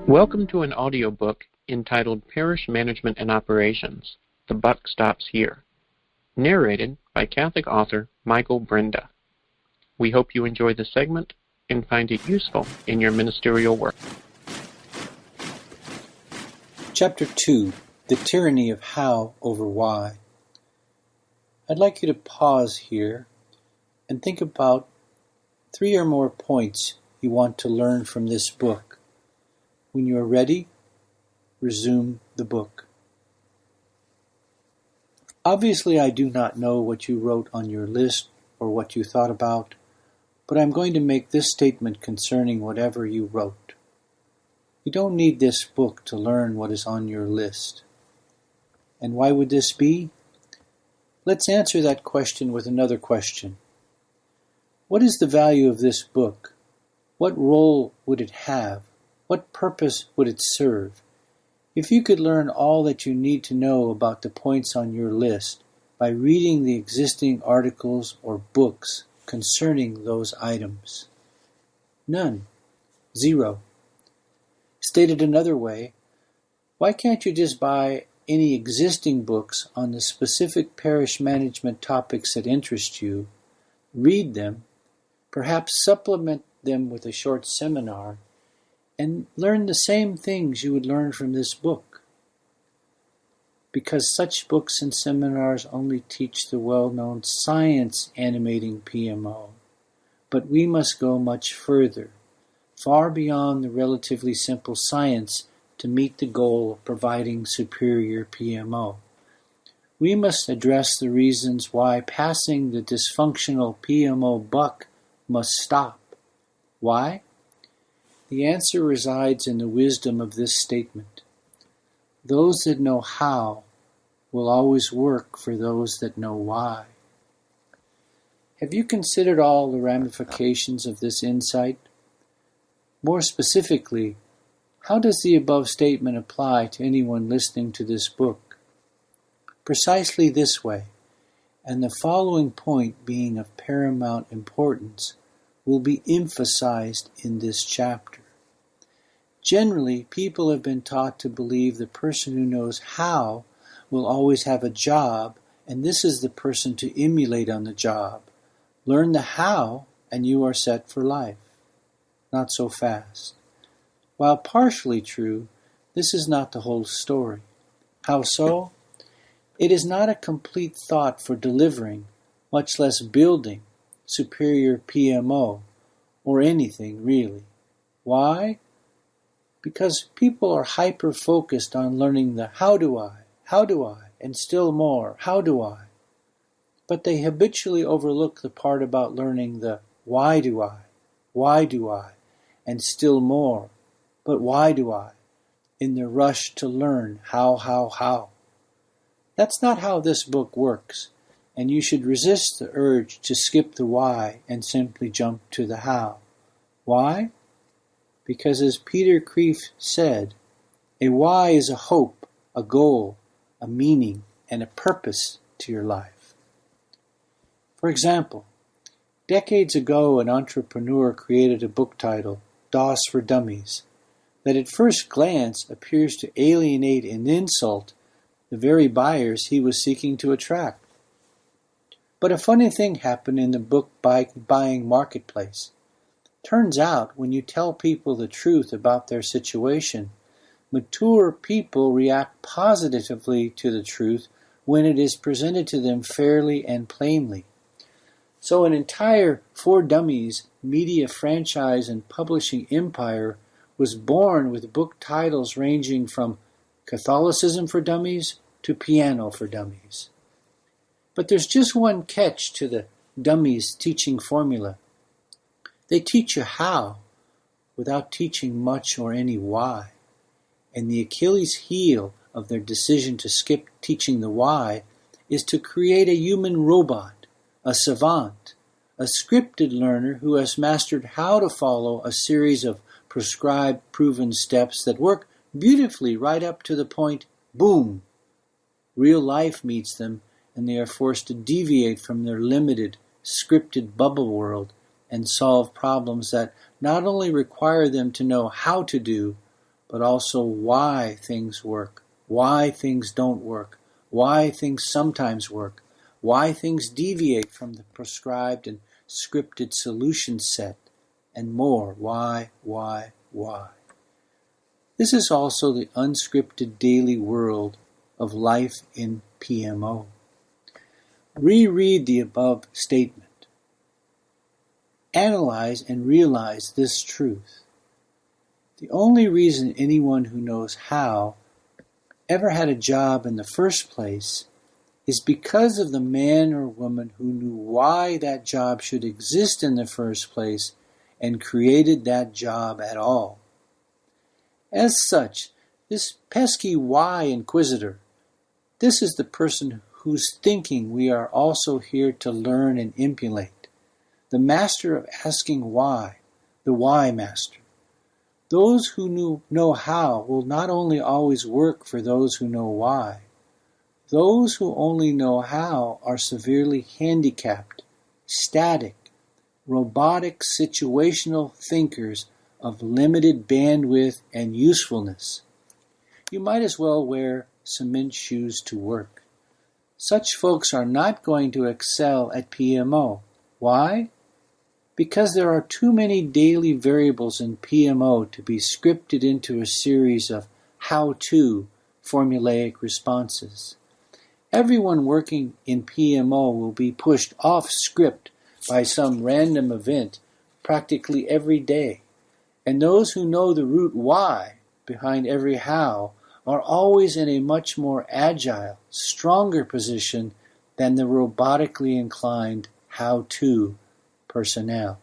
Welcome to an audiobook entitled Parish Management and Operations, The Buck Stops Here, narrated by Catholic author Michael Brinda. We hope you enjoy the segment and find it useful in your ministerial work. Chapter 2, The Tyranny of How over Why. I'd like you to pause here and think about 3 or more points you want to learn from this book. When you are ready, resume the book. Obviously, I do not know what you wrote on your list or what you thought about, but I'm going to make this statement concerning whatever you wrote. You don't need this book to learn what is on your list. And why would this be? Let's answer that question with another question. What is the value of this book? What role would it have? What purpose would it serve? If you could learn all that you need to know about the points on your list by reading the existing articles or books concerning those items. None. 0. Stated another way, why can't you just buy any existing books on the specific parish management topics that interest you, read them, perhaps supplement them with a short seminar, and learn the same things you would learn from this book? Because such books and seminars only teach the well-known science animating PMO. But we must go much further, far beyond the relatively simple science to meet the goal of providing superior PMO. We must address the reasons why passing the dysfunctional PMO buck must stop. Why? The answer resides in the wisdom of this statement. Those that know how will always work for those that know why. Have you considered all the ramifications of this insight? More specifically, how does the above statement apply to anyone listening to this book? Precisely this way, and the following point being of paramount importance, will be emphasized in this chapter. Generally, people have been taught to believe the person who knows how will always have a job, and this is the person to emulate on the job. Learn the how, and you are set for life. Not so fast. While partially true, this is not the whole story. How so? It is not a complete thought for delivering, much less building, superior PMO, or anything really. Why? Because people are hyper-focused on learning the how do I, and still more, how do I? But they habitually overlook the part about learning the why do I, and still more, but why do I, in the rush to learn how. That's not how this book works, and you should resist the urge to skip the why and simply jump to the how. Why? Because as Peter Kreeft said, a why is a hope, a goal, a meaning, and a purpose to your life. For example, decades ago an entrepreneur created a book titled DOS for Dummies that at first glance appears to alienate and insult the very buyers he was seeking to attract. But a funny thing happened in the book buying marketplace. Turns out, when you tell people the truth about their situation, mature people react positively to the truth when it is presented to them fairly and plainly. So an entire For Dummies media franchise and publishing empire was born with book titles ranging from Catholicism for Dummies to Piano for Dummies. But there's just one catch to the Dummies teaching formula. They teach you how without teaching much or any why. And the Achilles heel of their decision to skip teaching the why is to create a human robot, a savant, a scripted learner who has mastered how to follow a series of prescribed, proven steps that work beautifully right up to the point, boom, real life meets them and they are forced to deviate from their limited, scripted bubble world and solve problems that not only require them to know how to do, but also why things work, why things don't work, why things sometimes work, why things deviate from the prescribed and scripted solution set, and more. Why? This is also the unscripted daily world of life in PMO. Reread the above statement. Analyze and realize this truth. The only reason anyone who knows how ever had a job in the first place is because of the man or woman who knew why that job should exist in the first place and created that job at all. As such, this pesky why inquisitor, this is the person whose thinking we are also here to learn and emulate, the master of asking why, the why master. Those who know how will not only always work for those who know why. Those who only know how are severely handicapped, static, robotic situational thinkers of limited bandwidth and usefulness. You might as well wear cement shoes to work. Such folks are not going to excel at PMO. Why? Because there are too many daily variables in PMO to be scripted into a series of how-to formulaic responses. Everyone working in PMO will be pushed off script by some random event practically every day. And those who know the root why behind every how are always in a much more agile, stronger position than the robotically inclined how-to personnel.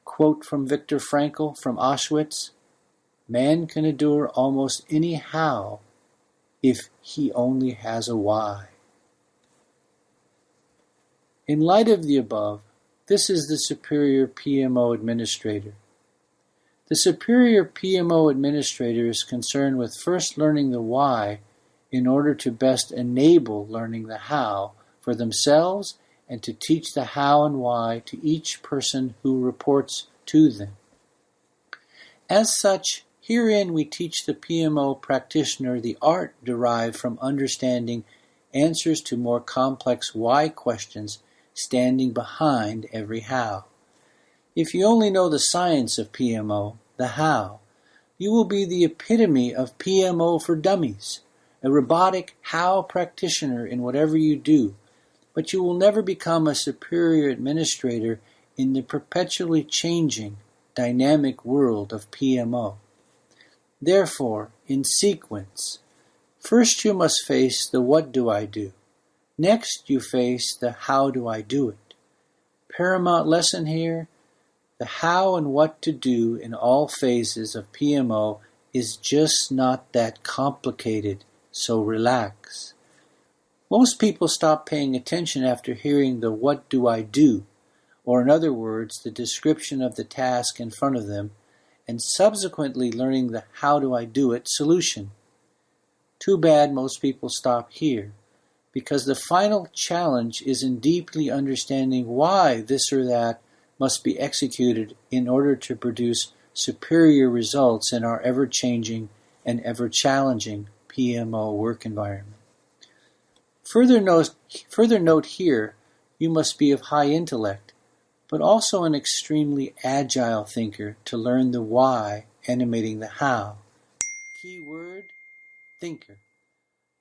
Quote from Viktor Frankl from Auschwitz, "Man can endure almost any how if he only has a why." In light of the above, this is the superior PMO administrator. The superior PMO administrator is concerned with first learning the why in order to best enable learning the how for themselves and to teach the how and why to each person who reports to them. As such, herein we teach the PMO practitioner the art derived from understanding answers to more complex why questions standing behind every how. If you only know the science of PMO, the how, you will be the epitome of PMO for dummies, a robotic how practitioner in whatever you do, but you will never become a superior administrator in the perpetually changing, dynamic world of PMO. Therefore, in sequence, first you must face the what do I do. Next you face the how do I do it. Paramount lesson here, the how and what to do in all phases of PMO is just not that complicated, so relax. Most people stop paying attention after hearing the what do I do, or in other words, the description of the task in front of them, and subsequently learning the how do I do it solution. Too bad most people stop here, because the final challenge is in deeply understanding why this or that must be executed in order to produce superior results in our ever-changing and ever-challenging PMO work environment. Further note here, you must be of high intellect, but also an extremely agile thinker to learn the why animating the how. Key word, thinker.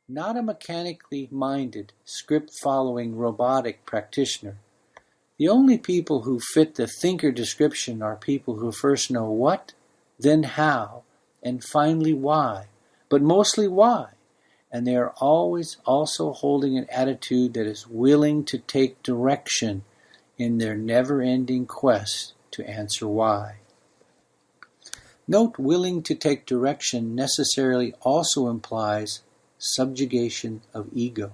Not a mechanically minded, script-following robotic practitioner. The only people who fit the thinker description are people who first know what, then how, and finally why, but mostly why, and they are always also holding an attitude that is willing to take direction in their never-ending quest to answer why. Note willing to take direction necessarily also implies subjugation of ego.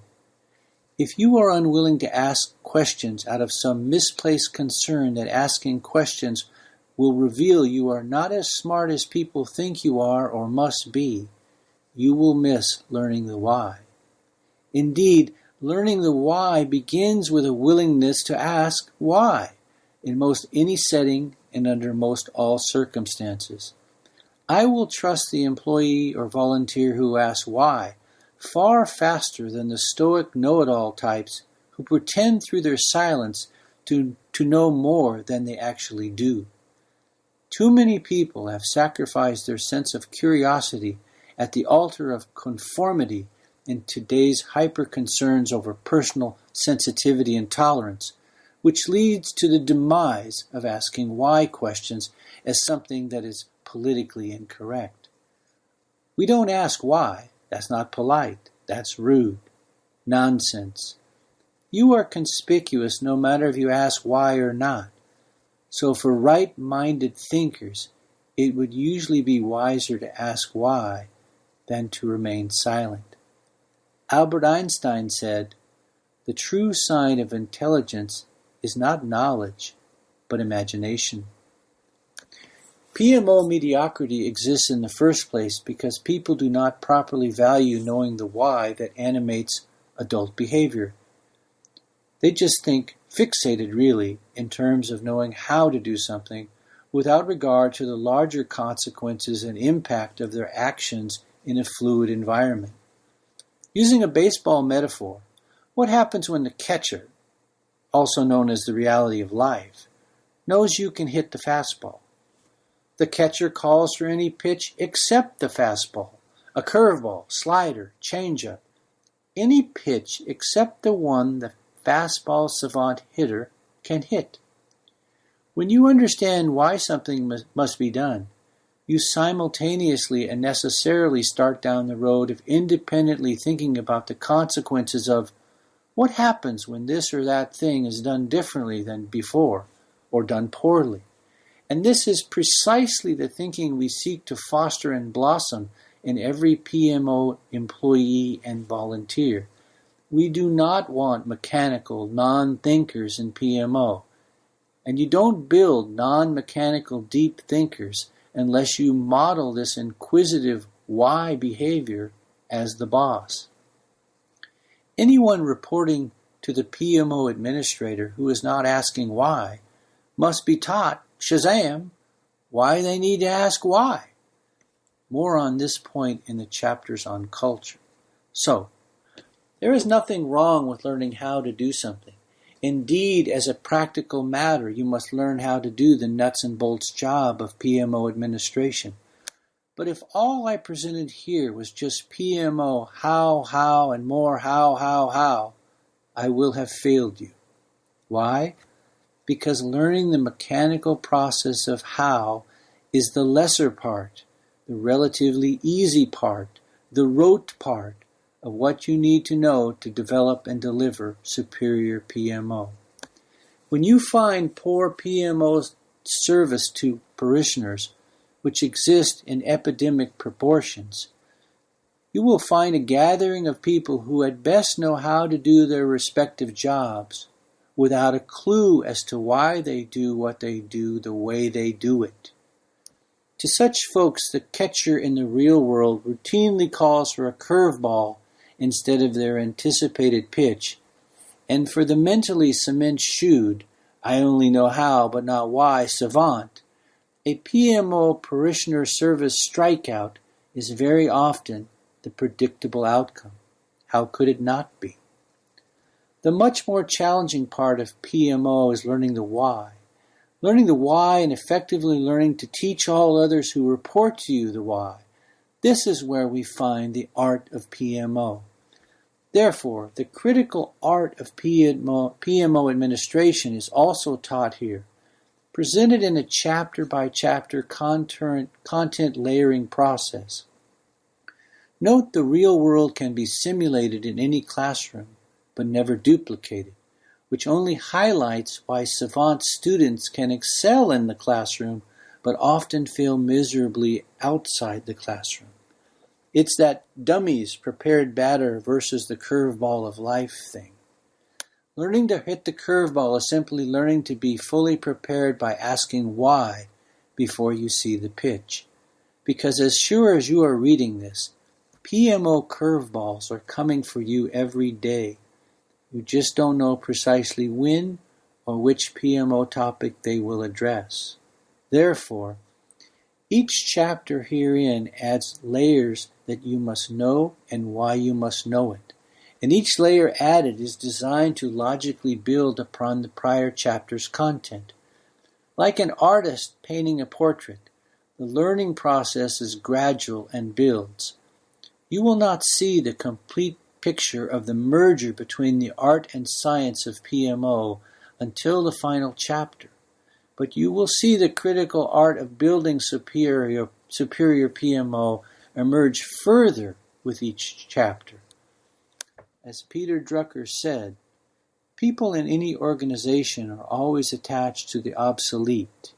If you are unwilling to ask questions out of some misplaced concern that asking questions will reveal you are not as smart as people think you are or must be, you will miss learning the why. Indeed, learning the why begins with a willingness to ask why in most any setting and under most all circumstances. I will trust the employee or volunteer who asks why far faster than the stoic know-it-all types who pretend through their silence to know more than they actually do. Too many people have sacrificed their sense of curiosity at the altar of conformity in today's hyper-concerns over personal sensitivity and tolerance, which leads to the demise of asking why questions as something that is politically incorrect. We don't ask why. That's not polite. That's rude. Nonsense. You are conspicuous no matter if you ask why or not. So for right-minded thinkers, it would usually be wiser to ask why than to remain silent. Albert Einstein said, "The true sign of intelligence is not knowledge, but imagination." PMO mediocrity exists in the first place because people do not properly value knowing the why that animates adult behavior. They just think, fixated really, in terms of knowing how to do something, without regard to the larger consequences and impact of their actions in a fluid environment. Using a baseball metaphor, what happens when the catcher, also known as the reality of life, knows you can hit the fastball? The catcher calls for any pitch except the fastball, a curveball, slider, changeup. Any pitch except the one the fastball savant hitter can hit. When you understand why something must be done, you simultaneously and necessarily start down the road of independently thinking about the consequences of what happens when this or that thing is done differently than before or done poorly. And this is precisely the thinking we seek to foster and blossom in every PMO employee and volunteer. We do not want mechanical non-thinkers in PMO. And you don't build non-mechanical deep thinkers unless you model this inquisitive why behavior as the boss. Anyone reporting to the PMO administrator who is not asking why must be taught, Shazam, why they need to ask why. More on this point in the chapters on culture. So, there is nothing wrong with learning how to do something. Indeed, as a practical matter, you must learn how to do the nuts and bolts job of PMO administration. But if all I presented here was just PMO how, and more how, I will have failed you. Why? Because learning the mechanical process of how is the lesser part, the relatively easy part, the rote part of what you need to know to develop and deliver superior PMO. When you find poor PMO service to parishioners, which exist in epidemic proportions, you will find a gathering of people who at best know how to do their respective jobs, without a clue as to why they do what they do the way they do it. To such folks, the catcher in the real world routinely calls for a curveball instead of their anticipated pitch, and for the mentally cement-shoed, I only know how but not why savant, a PMO parishioner service strikeout is very often the predictable outcome. How could it not be? The much more challenging part of PMO is learning the why. Learning the why and effectively learning to teach all others who report to you the why. This is where we find the art of PMO. Therefore, the critical art of PMO administration is also taught here, presented in a chapter-by-chapter content layering process. Note the real world can be simulated in any classroom, but never duplicated, which only highlights why savant students can excel in the classroom, but often fail miserably outside the classroom. It's that dummies prepared batter versus the curveball of life thing. Learning to hit the curveball is simply learning to be fully prepared by asking why before you see the pitch. Because as sure as you are reading this, PMO curveballs are coming for you every day. You just don't know precisely when or which PMO topic they will address. Therefore, Each chapter herein adds layers that you must know and why you must know it. And each layer added is designed to logically build upon the prior chapter's content. Like an artist painting a portrait, the learning process is gradual and builds. You will not see the complete picture of the merger between the art and science of PMO until the final chapter, but you will see the critical art of building superior PMO emerge further with each chapter. As Peter Drucker said, people in any organization are always attached to the obsolete,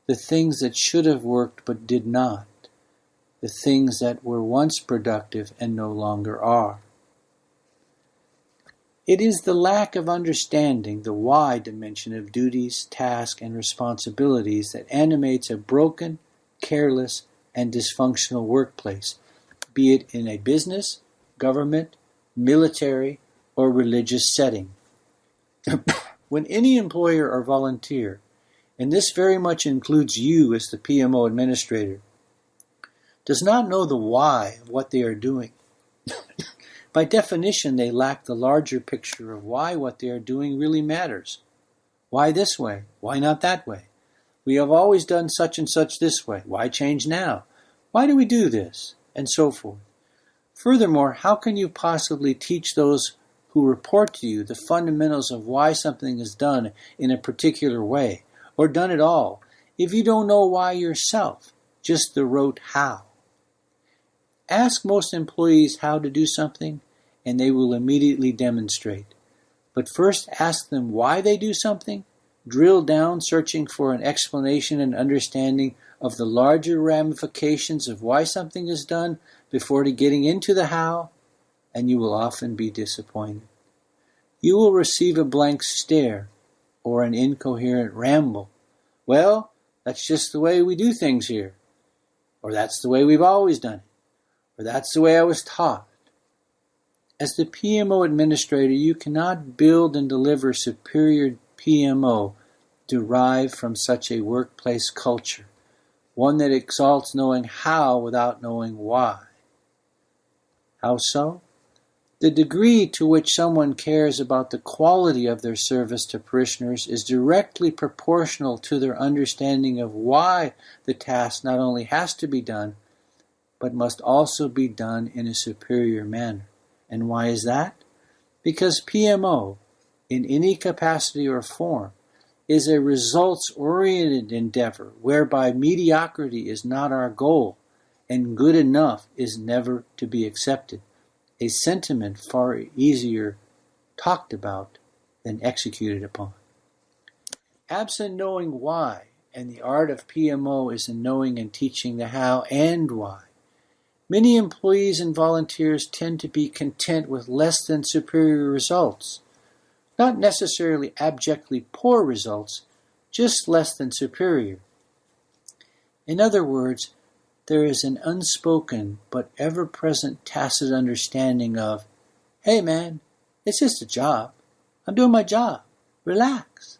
the things that should have worked but did not, the things that were once productive and no longer are. It is the lack of understanding the why dimension of duties, tasks, and responsibilities that animates a broken, careless, and dysfunctional workplace, be it in a business, government, military, or religious setting. When any employer or volunteer, and this very much includes you as the PMO administrator, does not know the why of what they are doing, by definition they lack the larger picture of why what they are doing really matters. Why this way? Why not that way? We have always done such and such this way. Why change now? Why do we do this? And so forth. Furthermore, how can you possibly teach those who report to you the fundamentals of why something is done in a particular way, or done at all, if you don't know why yourself, just the rote how? Ask most employees how to do something, and they will immediately demonstrate. But first ask them why they do something, drill down searching for an explanation and understanding of the larger ramifications of why something is done before getting into the how, and you will often be disappointed. You will receive a blank stare or an incoherent ramble. Well, that's just the way we do things here. Or that's the way we've always done it. Or that's the way I was taught. As the PMO administrator, you cannot build and deliver superior PMO derived from such a workplace culture, one that exalts knowing how without knowing why. How so? The degree to which someone cares about the quality of their service to parishioners is directly proportional to their understanding of why the task not only has to be done, but must also be done in a superior manner. And why is that? Because PMO, in any capacity or form, is a results-oriented endeavor whereby mediocrity is not our goal and good enough is never to be accepted, a sentiment far easier talked about than executed upon. Absent knowing why, and the art of PMO is in knowing and teaching the how and why, many employees and volunteers tend to be content with less than superior results. Not necessarily abjectly poor results, just less than superior. In other words, there is an unspoken but ever-present tacit understanding of, hey man, it's just a job. I'm doing my job. Relax.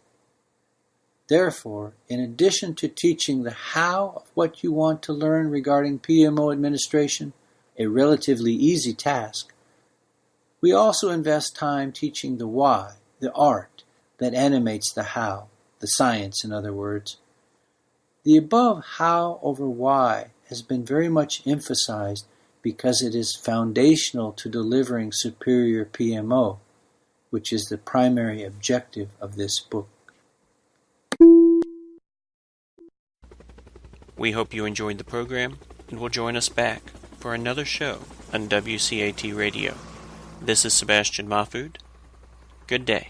Therefore, in addition to teaching the how of what you want to learn regarding PMO administration, a relatively easy task, we also invest time teaching the why, the art that animates the how, the science in other words. The above how over why has been very much emphasized because it is foundational to delivering superior PMO, which is the primary objective of this book. We hope you enjoyed the program and will join us back for another show on WCAT Radio. This is Sebastian Mahfood. Good day.